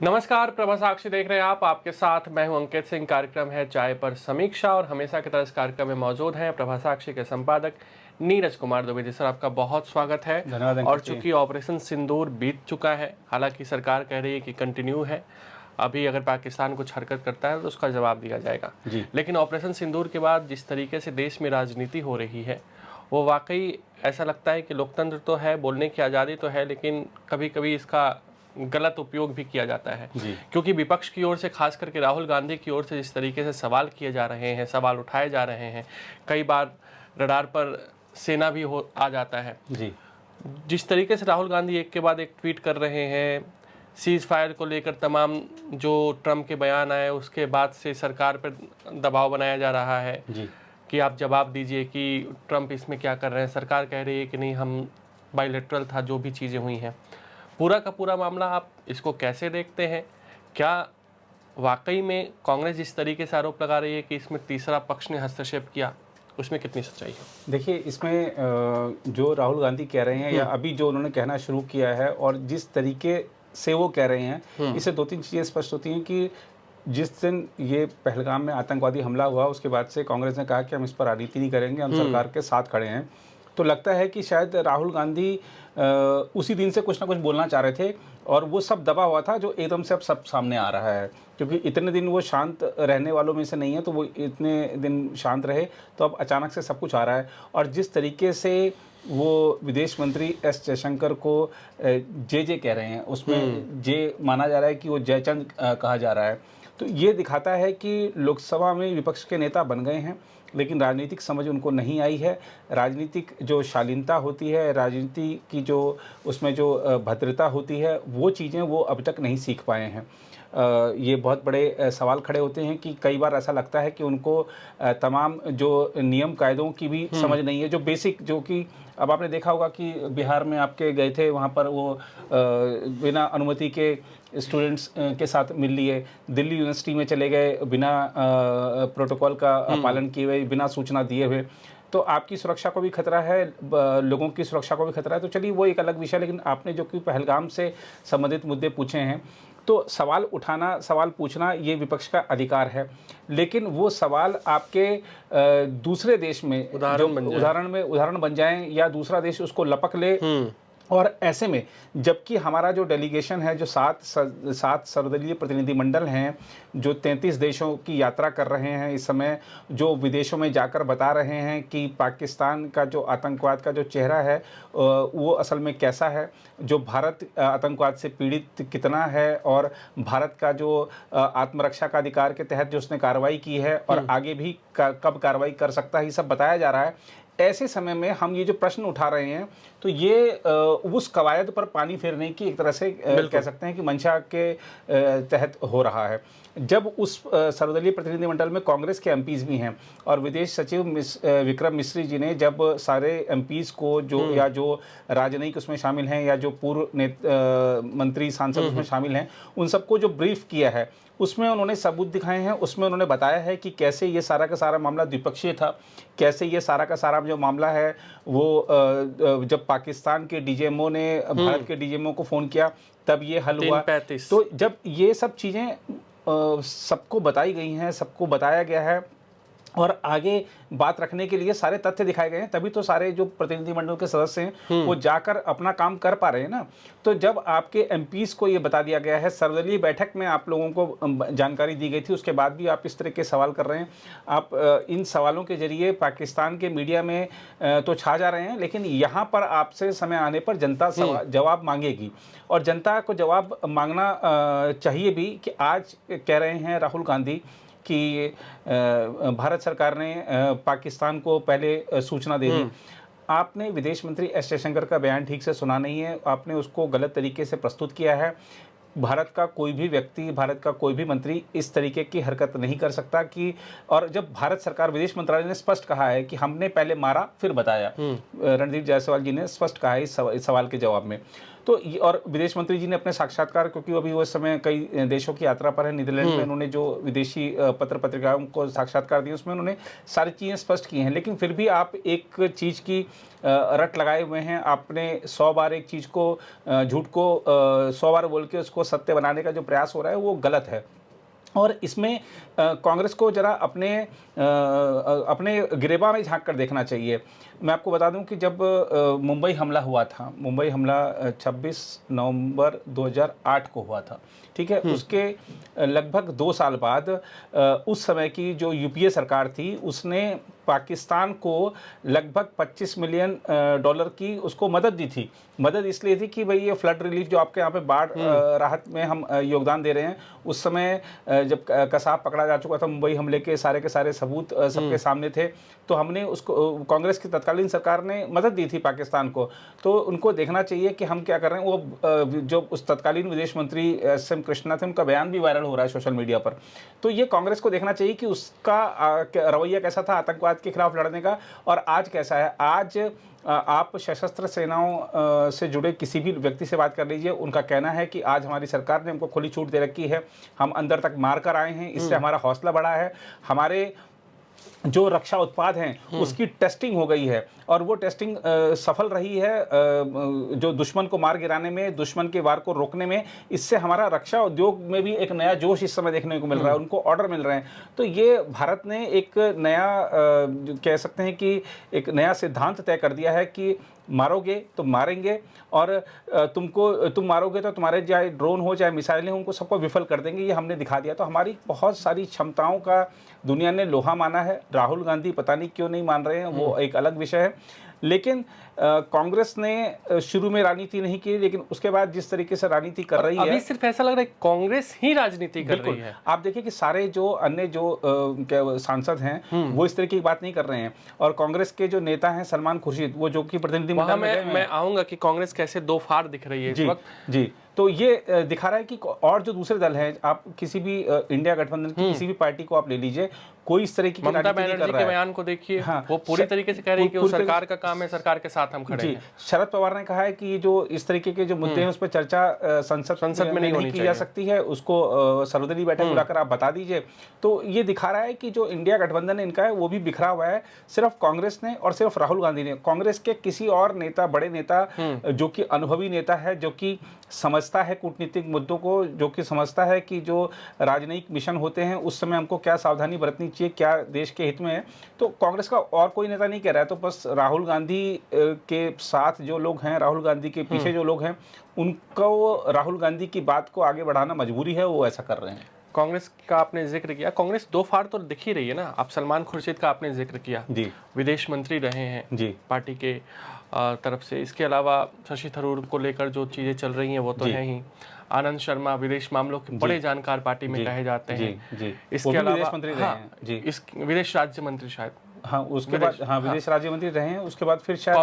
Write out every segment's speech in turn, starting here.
नमस्कार, प्रभा साक्षी देख रहे हैं आप। आपके साथ मैं हूं अंकित सिंह। कार्यक्रम है चाय पर समीक्षा और हमेशा की तरह इस कार्यक्रम में मौजूद हैं प्रभा साक्षी के संपादक नीरज कुमार दुबे जी। सर, आपका बहुत स्वागत है। धन्यवाद और अंकित जी। चूंकि ऑपरेशन सिंदूर बीत चुका है, हालांकि सरकार कह रही है कि कंटिन्यू है, अभी अगर पाकिस्तान कुछ हरकत करता है तो उसका जवाब दिया जाएगा। लेकिन ऑपरेशन सिंदूर के बाद जिस तरीके से देश में राजनीति हो रही है, वो वाकई ऐसा लगता है कि लोकतंत्र तो है, बोलने की आज़ादी तो है, लेकिन कभी कभी इसका गलत उपयोग भी किया जाता है। क्योंकि विपक्ष की ओर से, खास करके राहुल गांधी की ओर से जिस तरीके से सवाल किए जा रहे हैं, सवाल उठाए जा रहे हैं, कई बार रडार पर सेना भी आ जाता है। जिस तरीके से राहुल गांधी एक के बाद एक ट्वीट कर रहे हैं, सीज फायर को लेकर तमाम जो ट्रम्प के बयान आए उसके बाद से सरकार पर दबाव बनाया जा रहा है कि आप जवाब दीजिए कि ट्रम्प इसमें क्या कर रहे हैं। सरकार कह रही है कि नहीं, हम बायलैटरल था, जो भी चीज़ें हुई हैं। पूरा का पूरा मामला आप इसको कैसे देखते हैं? क्या वाकई में कांग्रेस जिस तरीके से आरोप लगा रही है कि इसमें तीसरा पक्ष ने हस्तक्षेप किया, उसमें कितनी सच्चाई है? देखिए, इसमें जो राहुल गांधी कह रहे हैं या अभी जो उन्होंने कहना शुरू किया है और जिस तरीके से वो कह रहे हैं, इससे दो तीन चीज़ें स्पष्ट होती हैं कि जिस दिन ये पहलगाम में आतंकवादी हमला हुआ, उसके बाद से कांग्रेस ने कहा कि हम इस पर राजनीति नहीं करेंगे, हम सरकार के साथ खड़े हैं। तो लगता है कि शायद राहुल गांधी उसी दिन से कुछ ना कुछ बोलना चाह रहे थे और वो सब दबा हुआ था जो एकदम से अब सब सामने आ रहा है। क्योंकि इतने दिन वो शांत रहने वालों में से नहीं है, तो वो इतने दिन शांत रहे, तो अब अचानक से सब कुछ आ रहा है। और जिस तरीके से वो विदेश मंत्री एस जयशंकर को जे कह रहे हैं, उसमें जे माना जा रहा है कि वो जयचंद कहा जा रहा है। तो ये दिखाता है कि लोकसभा में विपक्ष के नेता बन गए हैं, लेकिन राजनीतिक समझ उनको नहीं आई है। राजनीतिक जो शालीनता होती है, राजनीति की जो उसमें जो भद्रता होती है, वो चीज़ें वो अब तक नहीं सीख पाए हैं। ये बहुत बड़े सवाल खड़े होते हैं कि कई बार ऐसा लगता है कि उनको तमाम जो नियम कायदों की भी समझ नहीं है, जो बेसिक, जो कि अब आपने देखा होगा कि बिहार में आपके गए थे, वहाँ पर वो बिना अनुमति के स्टूडेंट्स के साथ मिल लिए, दिल्ली यूनिवर्सिटी में चले गए बिना प्रोटोकॉल का पालन किए हुए, बिना सूचना दिए हुए। तो आपकी सुरक्षा को भी खतरा है, लोगों की सुरक्षा को भी खतरा है। तो चलिए, वो एक अलग विषय। लेकिन आपने जो कि पहलगाम से संबंधित मुद्दे पूछे हैं, तो सवाल उठाना, सवाल पूछना, ये विपक्ष का अधिकार है। लेकिन वो सवाल आपके दूसरे देश में उदाहरण बन जाएं या दूसरा देश उसको लपक ले। और ऐसे में जबकि हमारा जो डेलीगेशन है, जो सात सर्वदलीय प्रतिनिधिमंडल हैं, जो 33 देशों की यात्रा कर रहे हैं इस समय, जो विदेशों में जाकर बता रहे हैं कि पाकिस्तान का जो आतंकवाद का जो चेहरा है वो असल में कैसा है, जो भारत आतंकवाद से पीड़ित कितना है, और भारत का जो आत्मरक्षा का अधिकार के तहत जो उसने कार्रवाई की है और आगे भी कब कार्रवाई कर सकता है, ये सब बताया जा रहा है। ऐसे समय में हम ये जो प्रश्न उठा रहे हैं, तो ये उस कवायद पर पानी फेरने की एक तरह से कह सकते हैं कि मंशा के तहत हो रहा है। जब उस सर्वदलीय प्रतिनिधिमंडल में कांग्रेस के एमपीज भी हैं और विदेश सचिव विक्रम मिश्री जी ने जब सारे एमपीज को जो राजनयिक उसमें शामिल हैं या जो पूर्व मंत्री सांसद उसमें शामिल हैं, उन सबको जो ब्रीफ किया है, उसमें उन्होंने सबूत दिखाए हैं। उसमें उन्होंने बताया है कि कैसे ये सारा का सारा मामला द्विपक्षीय था, कैसे ये सारा का सारा जो मामला है वो जब पाकिस्तान के डीजीएमओ ने भारत के डीजीएमओ को फ़ोन किया तब ये हल हुआ। तो जब ये सब चीज़ें सबको बताई गई हैं, सबको बताया गया है और आगे बात रखने के लिए सारे तथ्य दिखाए गए हैं, तभी तो सारे जो प्रतिनिधिमंडल के सदस्य हैं वो जाकर अपना काम कर पा रहे हैं ना। तो जब आपके एमपीज को ये बता दिया गया है, सर्वदलीय बैठक में आप लोगों को जानकारी दी गई थी, उसके बाद भी आप इस तरह के सवाल कर रहे हैं। आप इन सवालों के जरिए पाकिस्तान के मीडिया में तो छा जा रहे हैं, लेकिन यहाँ पर आपसे समय आने पर जनता जवाब मांगेगी और जनता को जवाब मांगना चाहिए भी। कि आज कह रहे हैं राहुल गांधी कि भारत सरकार ने पाकिस्तान को पहले सूचना दे दी। आपने विदेश मंत्री एस जयशंकर का बयान ठीक से सुना नहीं है, आपने उसको गलत तरीके से प्रस्तुत किया है। भारत का कोई भी व्यक्ति, भारत का कोई भी मंत्री इस तरीके की हरकत नहीं कर सकता कि, और जब भारत सरकार, विदेश मंत्रालय ने स्पष्ट कहा है कि हमने पहले मारा फिर बताया, रणदीप जायसवाल जी ने स्पष्ट कहा है इस सवाल के जवाब में। तो और विदेश मंत्री जी ने अपने साक्षात्कार, क्योंकि अभी वो समय कई देशों की यात्रा पर है, नीदरलैंड में उन्होंने जो विदेशी पत्र पत्रिकाओं को साक्षात्कार दिए उसमें उन्होंने सारी चीज़ें स्पष्ट की हैं। लेकिन फिर भी आप एक चीज़ की रट लगाए हुए हैं, आपने 100 बार एक चीज़ को झूठ को 100 बार बोल के उसको सत्य बनाने का जो प्रयास हो रहा है वो गलत है। और इसमें कांग्रेस को जरा अपने गिरेबा में झांक कर देखना चाहिए। मैं आपको बता दूं कि जब मुंबई हमला हुआ था, मुंबई हमला 26 नवंबर 2008 को हुआ था, ठीक है। उसके लगभग 2 साल बाद उस समय की जो यूपीए सरकार थी उसने पाकिस्तान को लगभग $25 मिलियन की उसको मदद दी थी। मदद इसलिए थी कि भाई ये फ्लड रिलीफ जो आपके यहाँ पे बाढ़ राहत में हम योगदान दे रहे हैं, उस समय जब कसाब पकड़ा जा चुका था, मुंबई हमले के सारे सबूत सबके सामने थे, तो हमने उसको, कांग्रेस की तत्कालीन सरकार ने मदद दी थी पाकिस्तान को। तो उनको देखना चाहिए कि हम क्या कर रहे हैं। वो जो उस तत्कालीन विदेश मंत्री एस.एम. कृष्णा थे, उनका बयान भी वायरल हो रहा है सोशल मीडिया पर। तो ये कांग्रेस को देखना चाहिए कि उसका रवैया कैसा था आतंकवाद के खिलाफ लड़ने का, और आज कैसा है। आज आप सशस्त्र सेनाओं से जुड़े किसी भी व्यक्ति से बात कर लीजिए, उनका कहना है कि आज हमारी सरकार ने हमको खुली छूट दे रखी है, हम अंदर तक मार कर आए हैं, इससे हमारा हौसला बढ़ा है, हमारे जो रक्षा उत्पाद हैं उसकी टेस्टिंग हो गई है, और वो टेस्टिंग सफल रही है जो दुश्मन को मार गिराने में, दुश्मन के वार को रोकने में। इससे हमारा रक्षा उद्योग में भी एक नया जोश इस समय देखने को मिल रहा है, उनको ऑर्डर मिल रहे हैं। तो ये भारत ने एक नया कह सकते हैं कि एक नया सिद्धांत तय कर दिया है कि मारोगे तो मारेंगे, और तुम मारोगे तो तुम्हारे चाहे ड्रोन हो चाहे मिसाइलें हो, उनको सबको विफल कर देंगे। ये हमने दिखा दिया। तो हमारी बहुत सारी क्षमताओं का दुनिया ने लोहा माना है। राहुल गांधी पता नहीं क्यों नहीं मान रहे हैं, वो एक अलग विषय है। लेकिन कांग्रेस ने शुरू में राजनीति नहीं की, लेकिन उसके बाद जिस तरीके से राजनीति कर रही है, अभी सिर्फ ऐसा लग रहा है कांग्रेस ही राजनीति कर रही है। आप देखिए कि सारे जो अन्य जो सांसद हैं वो इस तरह की बात नहीं कर रहे हैं। और कांग्रेस के जो नेता हैं सलमान खुर्शीद, वो जो कि प्रतिनिधिमंडल में मैं आऊंगा कि कांग्रेस कैसे दो फाड़ दिख रही है इस वक्त। जी, तो ये दिखा रहा है कि और जो दूसरे दल हैं, आप किसी भी इंडिया गठबंधन की किसी भी पार्टी को आप ले लीजिए, कोई इस तरह की ममता बनर्जी के बयान को देखिए, वो पूरी तरीके से कह रही है कि वो सरकार का काम है, सरकार के साथ हम खड़े हैं। शरद पवार ने कहा है कि जो इस तरीके के जो मुद्दे हैं उस पर चर्चा संसद में नहीं की जा सकती है, उसको सर्वदलीय बैठक बुलाकर आप बता दीजिए। तो ये दिखा रहा है कि जो इंडिया गठबंधन इनका है वो भी बिखरा हुआ है। सिर्फ कांग्रेस ने और सिर्फ राहुल गांधी ने, कांग्रेस के किसी और नेता, बड़े नेता जो कि अनुभवी नेता है, जो कि समझता है कूटनीतिक मुद्दों को, जो कि समझता है कि जो राजनयिक मिशन होते हैं उस समय हमको क्या सावधानी बरतनी चाहिए, क्या देश के हित में है, तो कांग्रेस का और कोई नेता नहीं कह रहा है। तो बस राहुल गांधी के साथ जो लोग हैं, राहुल गांधी के पीछे जो लोग हैं, उनको राहुल गांधी की बात को आगे बढ़ाना मजबूरी है, वो ऐसा कर रहे हैं। कांग्रेस का आपने जिक्र किया, कांग्रेस दो फाड़ तो दिख ही रही है ना। आप सलमान खुर्शीद का आपने जिक्र किया, जी, विदेश मंत्री रहे हैं जी पार्टी के तरफ से। इसके अलावा शशि थरूर को लेकर जो चीजें चल रही हैं वो तो है ही। आनंद शर्मा विदेश मामलों के बड़े जानकार पार्टी में कहे जाते हैं। इसके अलावा इस विदेश राज्य मंत्री शायद, उसके बाद विदेश राज्य मंत्री रहे हैं, उसके बाद फिर शायद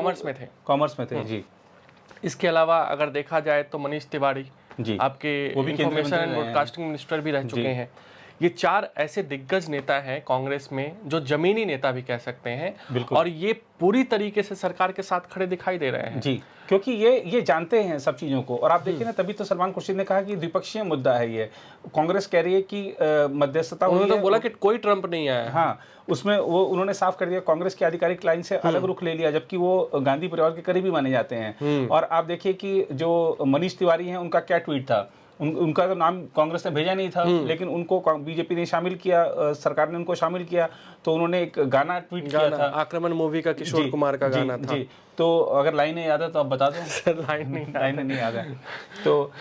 कॉमर्स में थे जी। इसके अलावा अगर देखा जाए तो मनीष तिवारी जी आपके इंफॉर्मेशन एंड ब्रॉडकास्टिंग मिनिस्टर भी रह चुके हैं। ये चार ऐसे दिग्गज नेता हैं कांग्रेस में जो जमीनी नेता भी कह सकते हैं, और ये पूरी तरीके से सरकार के साथ खड़े दिखाई दे रहे हैं जी, क्योंकि ये जानते हैं सब चीज़ों को। और आप देखिए ना, तभी तो सलमान खुर्शीद ने कहा कि द्विपक्षीय मुद्दा है ये। कांग्रेस कह रही है कि मध्यस्थता हुई है, उन्होंने तो बोला कि कोई ट्रंप नहीं आया। हाँ, उसमें वो उन्होंने साफ कर दिया, कांग्रेस की आधिकारिक लाइन से अलग रुख ले लिया, जबकि वो गांधी परिवार के करीबी माने जाते हैं। और आप देखिए कि जो मनीष तिवारी हैं, उनका क्या ट्वीट था। उनका तो नाम कांग्रेस ने भेजा नहीं था, लेकिन उनको बीजेपी ने शामिल किया, सरकार ने उनको शामिल किया। तो उन्होंने एक गाना ट्वीट किया था, आक्रमण मूवी का, किशोर कुमार का गाना था जी। तो अगर लाइनें याद है तो आप बता दो। लाइनें नहीं याद है तो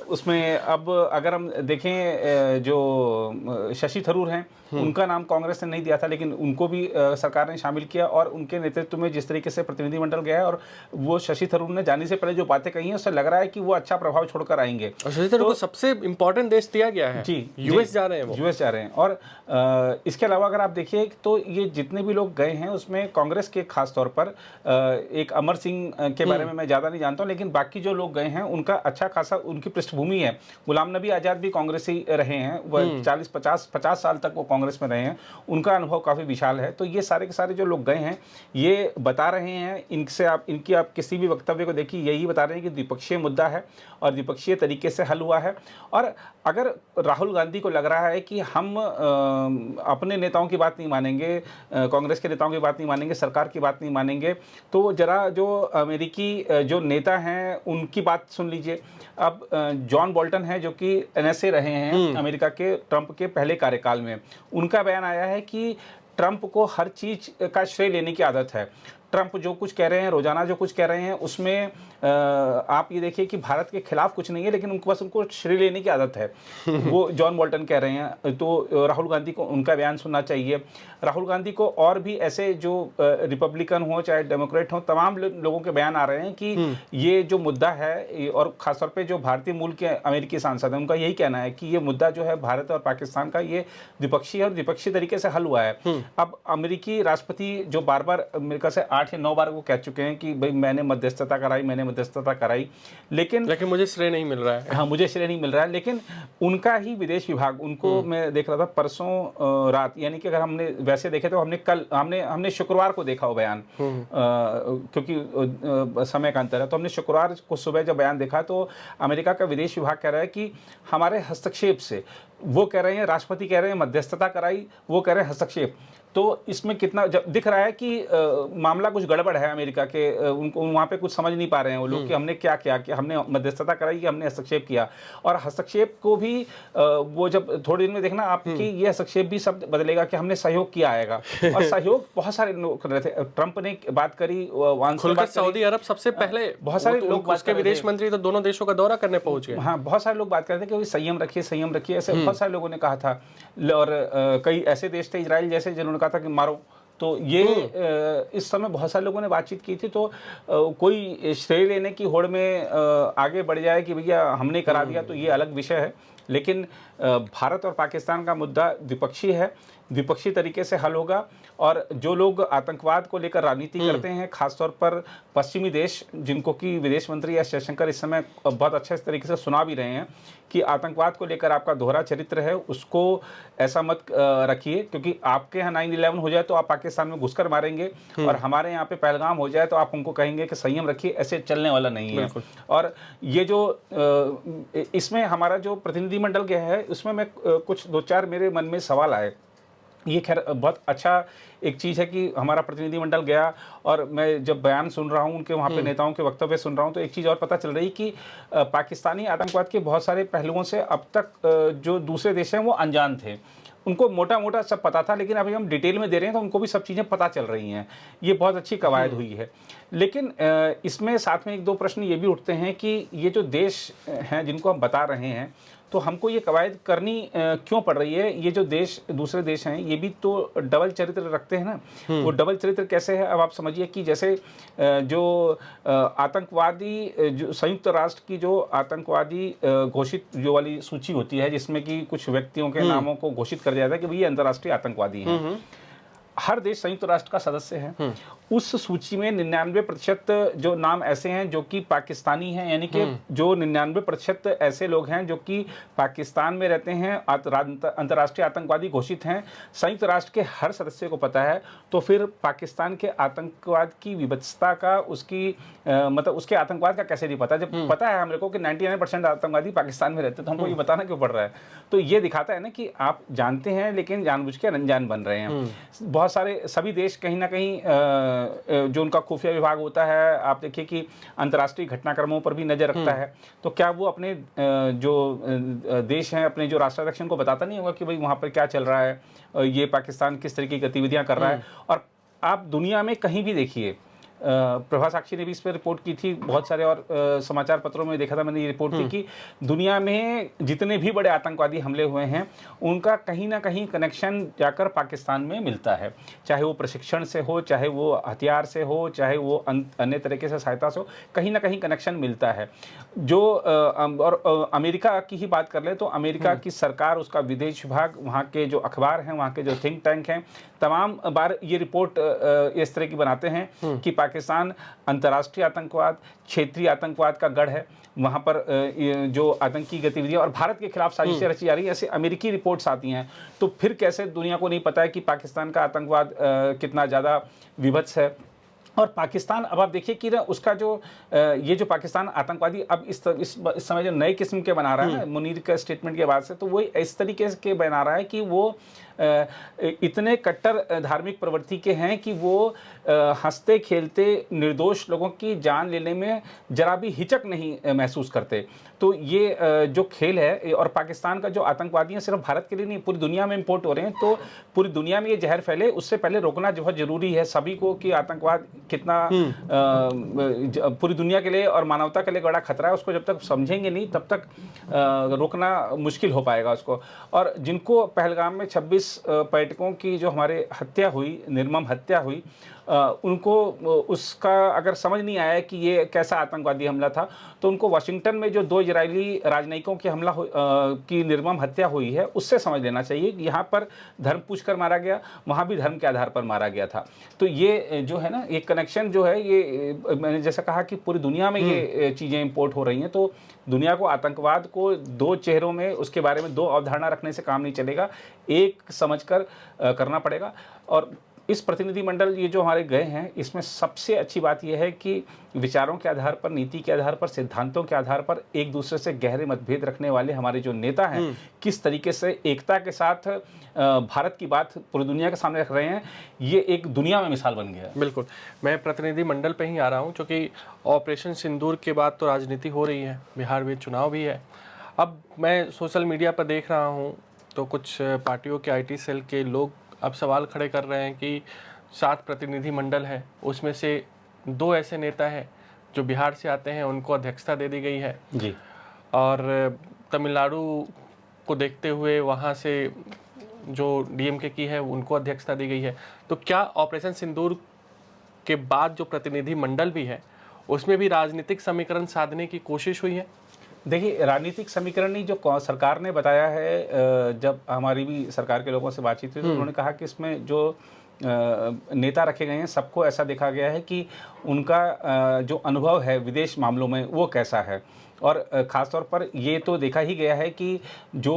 उसमें अब अगर हम देखें, जो शशि थरूर हैं, उनका नाम कांग्रेस ने नहीं दिया था, लेकिन उनको भी सरकार ने शामिल किया। और उनके नेतृत्व में जिस तरीके से प्रतिनिधिमंडल गया है, और वो शशि थरूर ने जाने से पहले जो बातें कही हैं, उससे लग रहा है कि वो अच्छा प्रभाव छोड़कर आएंगे। और संजय तरुण को सबसे इम्पोर्टेंट देश दिया गया है जी, यूएस जा रहे हैं वो। यूएस जा रहे हैं। और इसके अलावा अगर आप देखिए तो ये जितने भी लोग गए हैं उसमें कांग्रेस के खास तौर पर एक अमर सिंह के बारे में मैं ज़्यादा नहीं जानता हूँ, लेकिन बाकी जो लोग गए हैं उनका अच्छा खासा उनकी पृष्ठभूमि है। गुलाम नबी आज़ाद भी कांग्रेस ही रहे हैं, वह 40-50 साल तक वो कांग्रेस में रहे हैं, उनका अनुभव काफ़ी विशाल है। तो ये सारे के सारे जो लोग गए हैं ये बता रहे हैं, इनसे आप किसी भी वक्तव्य को देखिए यही बता रहे हैं कि द्विपक्षीय मुद्दा है और द्विपक्षीय तरीके से हल हुआ है। और अगर राहुल गांधी को लग रहा है कि हम अपने नेताओं की बात नहीं मानेंगे, कांग्रेस के नेताओं की बात नहीं मानेंगे, सरकार की बात नहीं मानेंगे, तो जरा जो अमेरिकी जो नेता हैं उनकी बात सुन लीजिए। अब जॉन बोल्टन है जो कि एनएसए रहे हैं अमेरिका के ट्रंप के पहले कार्यकाल में, उनका बयान आया है कि ट्रंप को हर चीज़ का श्रेय लेने की आदत है। ट्रंप जो कुछ कह रहे हैं, रोजाना जो कुछ कह रहे हैं, उसमें आप ये देखिए कि भारत के खिलाफ कुछ नहीं है, लेकिन उनको श्रेय लेने की आदत है। वो जॉन बोल्टन कह रहे हैं। तो राहुल गांधी को उनका बयान सुनना चाहिए। राहुल गांधी को और भी ऐसे जो रिपब्लिकन हो चाहे डेमोक्रेट हो, तमाम लोगों के बयान आ रहे हैं कि ये जो मुद्दा है, और खासतौर पे जो भारतीय मूल के अमेरिकी सांसद हैं, उनका यही कहना है कि ये मुद्दा जो है भारत और पाकिस्तान का, ये द्विपक्षीय और द्विपक्षीय तरीके से हल हुआ है। अब अमेरिकी राष्ट्रपति जो बार बार अमेरिका से 8 या 9 बार वो कह चुके हैं कि भाई मैंने मध्यस्थता कराई, लेकिन मुझे श्रेय नहीं मिल रहा है। हाँ, मुझे श्रेय नहीं मिल रहा है। लेकिन उनका ही विदेश विभाग, उनको मैं देख रहा था परसों रात, यानी कि अगर हमने वैसे देखे तो हमने शुक्रवार को देखा वो बयान, क्योंकि समय का अंतर है, तो हमने शुक्रवार को सुबह जब बयान देखा तो अमेरिका का विदेश विभाग कह रहा है कि हमारे हस्तक्षेप से, वो कह रहे हैं राष्ट्रपति कह रहे हैं मध्यस्थता कराई, वो कह रहे हैं हस्तक्षेप। तो इसमें कितना दिख रहा है कि मामला कुछ गड़बड़ है अमेरिका के, उनको वहाँ पे कुछ समझ नहीं पा रहे हैं वो लोग कि हमने क्या किया, कि हमने मध्यस्थता कराई कि हमने हस्तक्षेप किया। और हस्तक्षेप को भी वो जब थोड़ी दिन में देखना आप कि ये हस्तक्षेप भी शब्द बदलेगा कि हमने सहयोग किया आएगा। और सहयोग बहुत सारे लोग कर रहे थे। ट्रंप ने बात करी, सऊदी अरब सबसे पहले, बहुत सारे लोग, उसके विदेश मंत्री तो दोनों देशों का दौरा करने पहुंच गए। हाँ, बहुत सारे लोग बात करते थे कि संयम रखिए, ऐसे बहुत सारे लोगों ने कहा था। और कई ऐसे देश थे इजराइल जैसे जिन्होंने कहा था कि मारो। तो ये इस समय बहुत सारे लोगों ने बातचीत की थी। तो कोई श्रेय लेने की होड़ में आगे बढ़ जाए कि भैया हमने करा दिया, तो ये अलग विषय है। लेकिन भारत और पाकिस्तान का मुद्दा द्विपक्षीय है, द्विपक्षीय तरीके से हल होगा। और जो लोग आतंकवाद को लेकर राजनीति करते हैं, खासतौर पर पश्चिमी देश, जिनको कि विदेश मंत्री एस जयशंकर इस समय बहुत अच्छे तरीके से सुना भी रहे हैं कि आतंकवाद को लेकर आपका दोहरा चरित्र है, उसको ऐसा मत रखिए, क्योंकि आपके यहाँ 9/11 हो जाए तो आप पाकिस्तान में घुसकर मारेंगे, और हमारे यहाँ पे पहलगाम हो जाए तो आप उनको कहेंगे कि संयम रखिए। ऐसे चलने वाला नहीं है। और ये जो इसमें हमारा जो प्रतिनिधिमंडल गया है, उसमें मैं कुछ 2-4 मेरे मन में सवाल आए। ये खैर बहुत अच्छा एक चीज़ है कि हमारा प्रतिनिधिमंडल गया, और मैं जब बयान सुन रहा हूँ उनके, वहाँ पे नेताओं के वक्तव्य सुन रहा हूँ, तो एक चीज़ और पता चल रही कि पाकिस्तानी आतंकवाद के बहुत सारे पहलुओं से अब तक जो दूसरे देश हैं वो अनजान थे। उनको मोटा मोटा सब पता था, लेकिन अभी हम डिटेल में दे रहे हैं तो उनको भी सब चीज़ें पता चल रही हैं। ये बहुत अच्छी कवायद हुई है। लेकिन इसमें साथ में 1-2 प्रश्न ये भी उठते हैं कि ये जो देश हैं जिनको हम बता रहे हैं, तो हमको ये कवायद करनी क्यों पड़ रही है? ये जो देश, दूसरे देश हैं, ये भी तो डबल चरित्र रखते हैं ना। वो डबल चरित्र कैसे है? अब आप समझिए कि जैसे जो आतंकवादी, जो संयुक्त राष्ट्र की जो आतंकवादी घोषित जो वाली सूची होती है, जिसमें कि कुछ व्यक्तियों के नामों को घोषित कर दिया जाता है कि भाई ये अंतर्राष्ट्रीय आतंकवादी हैं। हर देश संयुक्त राष्ट्र का सदस्य है। उस सूची में 99% जो नाम ऐसे हैं जो कि पाकिस्तानी हैं, यानी कि जो 99% ऐसे लोग हैं जो कि पाकिस्तान में रहते हैं, अंतर्राष्ट्रीय आतंकवादी घोषित हैं। संयुक्त राष्ट्र के हर सदस्य को पता है। तो फिर पाकिस्तान के आतंकवाद की विभत्सता का, उसकी मतलब उसके आतंकवाद का कैसे नहीं पता? जब पता है हमरे को कि 99% आतंकवादी पाकिस्तान में रहते हैं, तो हमको ये बताना क्यों पड़ रहा है? तो ये दिखाता है ना कि आप जानते हैं लेकिन जानबूझ के अनजान बन रहे हैं। बहुत सारे, सभी देश कहीं ना कहीं जो उनका खुफिया विभाग होता है, आप देखिए कि अंतर्राष्ट्रीय घटनाक्रमों पर भी नजर रखता है। तो क्या वो अपने जो देश हैं, अपने जो राष्ट्राध्यक्ष को बताता नहीं होगा कि भाई वहाँ पर क्या चल रहा है, ये पाकिस्तान किस तरह की गतिविधियाँ कर रहा है? और आप दुनिया में कहीं भी देखिए, प्रभा साक्षी ने भी इस पर रिपोर्ट की थी, बहुत सारे और समाचार पत्रों में देखा था मैंने ये रिपोर्ट थी कि दुनिया में जितने भी बड़े आतंकवादी हमले हुए हैं उनका कहीं ना कहीं कनेक्शन जाकर पाकिस्तान में मिलता है, चाहे वो प्रशिक्षण से हो, चाहे वो हथियार से हो, चाहे वो अन्य तरीके से सहायता से हो, कहीं ना कहीं कनेक्शन मिलता है। जो और अमेरिका की ही बात कर ले तो अमेरिका की सरकार, उसका विदेश विभाग, वहाँ के जो अखबार हैं, वहाँ के जो थिंक टैंक हैं, तमाम बार ये रिपोर्ट इस तरह की बनाते हैं कि पाकिस्तान अंतर्राष्ट्रीय आतंकवाद, क्षेत्रीय आतंकवाद का गढ़ है, वहाँ पर जो आतंकी गतिविधियाँ और भारत के खिलाफ साजिशें रची जा रही हैं, ऐसे अमेरिकी रिपोर्ट्स आती हैं। तो फिर कैसे दुनिया को नहीं पता है कि पाकिस्तान का आतंकवाद कितना ज़्यादा विभत्स है। और पाकिस्तान, अब आप देखिए कि ना उसका जो ये जो पाकिस्तान आतंकवादी अब इस समय जो नए किस्म के बना रहा है मुनीर का स्टेटमेंट के बाद से, तो वो इस तरीके के बना रहा है कि वो इतने कट्टर धार्मिक प्रवृत्ति के हैं कि वो हंसते खेलते निर्दोष लोगों की जान लेने में जरा भी हिचक नहीं महसूस करते। तो ये जो खेल है, और पाकिस्तान का जो आतंकवादी है सिर्फ भारत के लिए नहीं, पूरी दुनिया में इंपोर्ट हो रहे हैं। तो पूरी दुनिया में ये जहर फैले उससे पहले रोकना बहुत जरूरी है सभी को, कि आतंकवाद कितना पूरी दुनिया के लिए और मानवता के लिए बड़ा खतरा है। उसको जब तक समझेंगे नहीं तब तक रोकना मुश्किल हो पाएगा उसको। और जिनको पहलगाम में 26 पर्यटकों की जो हमारे हत्या हुई, निर्मम हत्या हुई, उनको उसका अगर समझ नहीं आया कि ये कैसा आतंकवादी हमला था, तो उनको वाशिंगटन में जो 2 इजरायली राजनयिकों की की निर्मम हत्या हुई है उससे समझ लेना चाहिए कि यहाँ पर धर्म पूछकर मारा गया, वहाँ भी धर्म के आधार पर मारा गया था। तो ये जो है ना, एक कनेक्शन जो है, ये मैंने जैसा कहा कि पूरी दुनिया में ये चीज़ें इंपोर्ट हो रही हैं। तो दुनिया को आतंकवाद को 2 चेहरों में, उसके बारे में 2 अवधारणा रखने से काम नहीं चलेगा, एक समझकर करना पड़ेगा। और इस प्रतिनिधिमंडल ये जो हमारे गए हैं, इसमें सबसे अच्छी बात यह है कि विचारों के आधार पर, नीति के आधार पर, सिद्धांतों के आधार पर एक दूसरे से गहरे मतभेद रखने वाले हमारे जो नेता हैं, किस तरीके से एकता के साथ भारत की बात पूरी दुनिया के सामने रख रहे हैं, ये एक दुनिया में मिसाल बन गया है। बिल्कुल, मैं प्रतिनिधिमंडल पे ही आ रहा हूँ, क्योंकि ऑपरेशन सिंदूर के बाद तो राजनीति हो रही है, बिहार में चुनाव भी है। अब मैं सोशल मीडिया पर देख रहा हूँ तो कुछ पार्टियों के IT सेल के लोग अब सवाल खड़े कर रहे हैं कि 7 प्रतिनिधिमंडल है, उसमें से 2 ऐसे नेता हैं जो बिहार से आते हैं, उनको अध्यक्षता दे दी गई है जी। और तमिलनाडु को देखते हुए वहाँ से जो DMK की है उनको अध्यक्षता दी गई है। तो क्या ऑपरेशन सिंदूर के बाद जो प्रतिनिधिमंडल भी है उसमें भी राजनीतिक समीकरण साधने की कोशिश हुई है? देखिए, राजनीतिक समीकरण नहीं, जो सरकार ने बताया है, जब हमारी भी सरकार के लोगों से बातचीत हुई तो उन्होंने कहा कि इसमें जो नेता रखे गए हैं सबको ऐसा देखा गया है कि उनका जो अनुभव है विदेश मामलों में वो कैसा है। और ख़ासतौर पर ये तो देखा ही गया है कि जो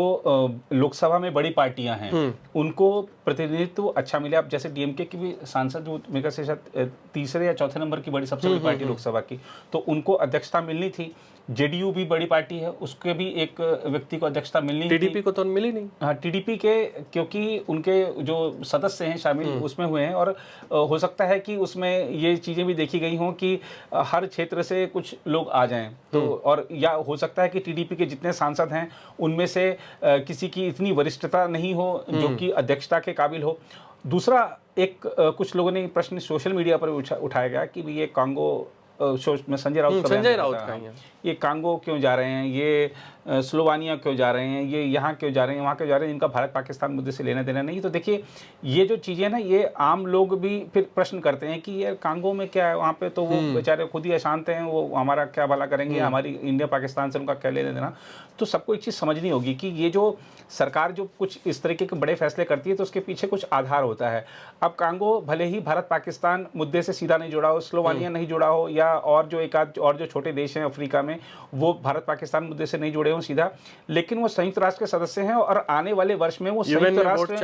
लोकसभा में बड़ी पार्टियां हैं उनको प्रतिनिधित्व अच्छा मिले। अब जैसे DMK की भी सांसद मेरे ख्याल से शायद 3रे या 4थे नंबर की बड़ी सबसे बड़ी पार्टी लोकसभा की, तो उनको अध्यक्षता मिलनी थी। JDU भी बड़ी पार्टी है, उसके भी एक व्यक्ति को अध्यक्षता मिलनी थी। TDP को तो मिली नहीं। हाँ, TDP के, क्योंकि उनके जो सदस्य हैं शामिल उसमें हुए हैं, और हो सकता है कि उसमें ये चीज़ें भी देखी गई हों कि हर क्षेत्र से कुछ लोग आ जाएं। तो और या हो सकता है कि TDP के जितने सांसद हैं उनमें से किसी की इतनी वरिष्ठता नहीं हो जो कि अध्यक्षता के काबिल हो। दूसरा, एक कुछ लोगों ने प्रश्न सोशल मीडिया पर उठाया गया कि ये कांगो में संजय राउत का ये कांगो क्यों जा रहे हैं, ये स्लोवानिया क्यों जा रहे हैं, ये यहाँ क्यों जा रहे हैं, वहाँ क्यों जा रहे हैं, इनका भारत पाकिस्तान मुद्दे से लेना देना नहीं। तो देखिए, ये जो चीज़ें ना, ये आम लोग भी फिर प्रश्न करते हैं कि ये कांगो में क्या है, वहाँ पे तो वो बेचारे खुद ही अशांत हैं, वो हमारा क्या भला करेंगे, हमारी इंडिया पाकिस्तान से उनका क्या लेना देना। तो सबको एक चीज़ समझनी होगी कि ये जो सरकार जो कुछ इस तरीके के बड़े फैसले करती है तो उसके पीछे कुछ आधार होता है। अब कांगो भले ही भारत पाकिस्तान मुद्दे से सीधा नहीं जुड़ा हो, स्लोवानिया नहीं जुड़ा हो, या और जो एक आध और जो छोटे देश हैं अफ्रीका में वो भारत पाकिस्तान मुद्दे से नहीं जुड़े हों सीधा, लेकिन वो संयुक्त राष्ट्र के सदस्य हैं और आने वाले वर्ष में वो संयुक्त राष्ट्र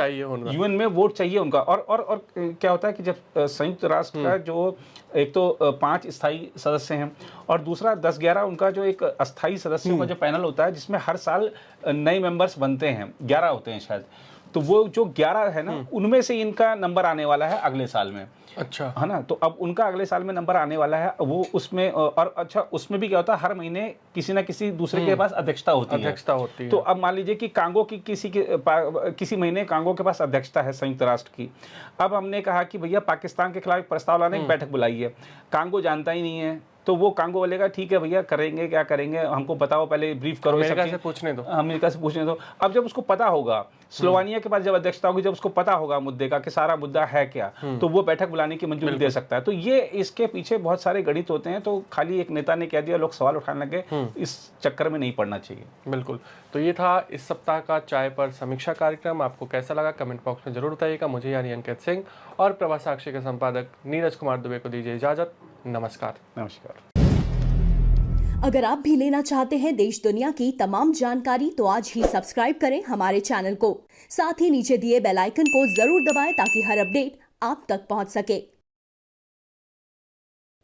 UN में वोट चाहिए उनका। और क्या होता है कि जब संयुक्त राष्ट्र का जो एक तो 5 स्थायी सदस्य हैं और दूसरा 10-11 उनका जो एक अस्थायी सदस्यों का जो पैनल होता है जिसमें हर साल नए मेंबर्स बनते हैं, 11 होते हैं शायद। तो वो जो 11 है ना, उनमें से इनका नंबर आने वाला है अगले साल में। अच्छा, है ना, तो अब उनका अगले साल में नंबर आने वाला है वो उसमें। और अच्छा, उसमें भी क्या होता है, हर महीने किसी ना किसी दूसरे के पास अध्यक्षता होती है। तो अब मान लीजिए कि कांगो की किसी महीने कांगो के पास अध्यक्षता है संयुक्त राष्ट्र की। अब हमने कहा कि भैया पाकिस्तान के खिलाफ एक प्रस्ताव लाने की बैठक बुलाई है, कांगो जानता ही नहीं है, तो वो कांगो बोलेगा ठीक है भैया करेंगे, क्या करेंगे हमको बताओ, पहले ब्रीफ करो, अमेरिका से पूछने दो। अमेरिका से पूछने दो। अब जब उसको पता होगा, स्लोवानिया के पास जब अध्यक्षता होगी, जब उसको पता होगा मुद्दे का कि सारा मुद्दा है क्या, तो वो बैठक बुलाने की मंजूरी दे सकता है। तो ये इसके पीछे बहुत सारे गणित होते हैं। तो खाली एक नेता ने कह दिया, लोग सवाल उठाने लगे, इस चक्कर में नहीं पड़ना चाहिए। बिल्कुल। तो ये था इस सप्ताह का चाय पर समीक्षा कार्यक्रम। आपको कैसा लगा कमेंट बॉक्स में जरूर बताइएगा। मुझे यानी अंकित सिंह और प्रवाह साक्षी के संपादक नीरज कुमार दुबे को दीजिए इजाजत। नमस्कार। नमस्कार। अगर आप भी लेना चाहते हैं देश दुनिया की तमाम जानकारी तो आज ही सब्सक्राइब करें हमारे चैनल को। साथ ही नीचे दिए बेल आइकन को जरूर दबाएं ताकि हर अपडेट आप तक पहुंच सके।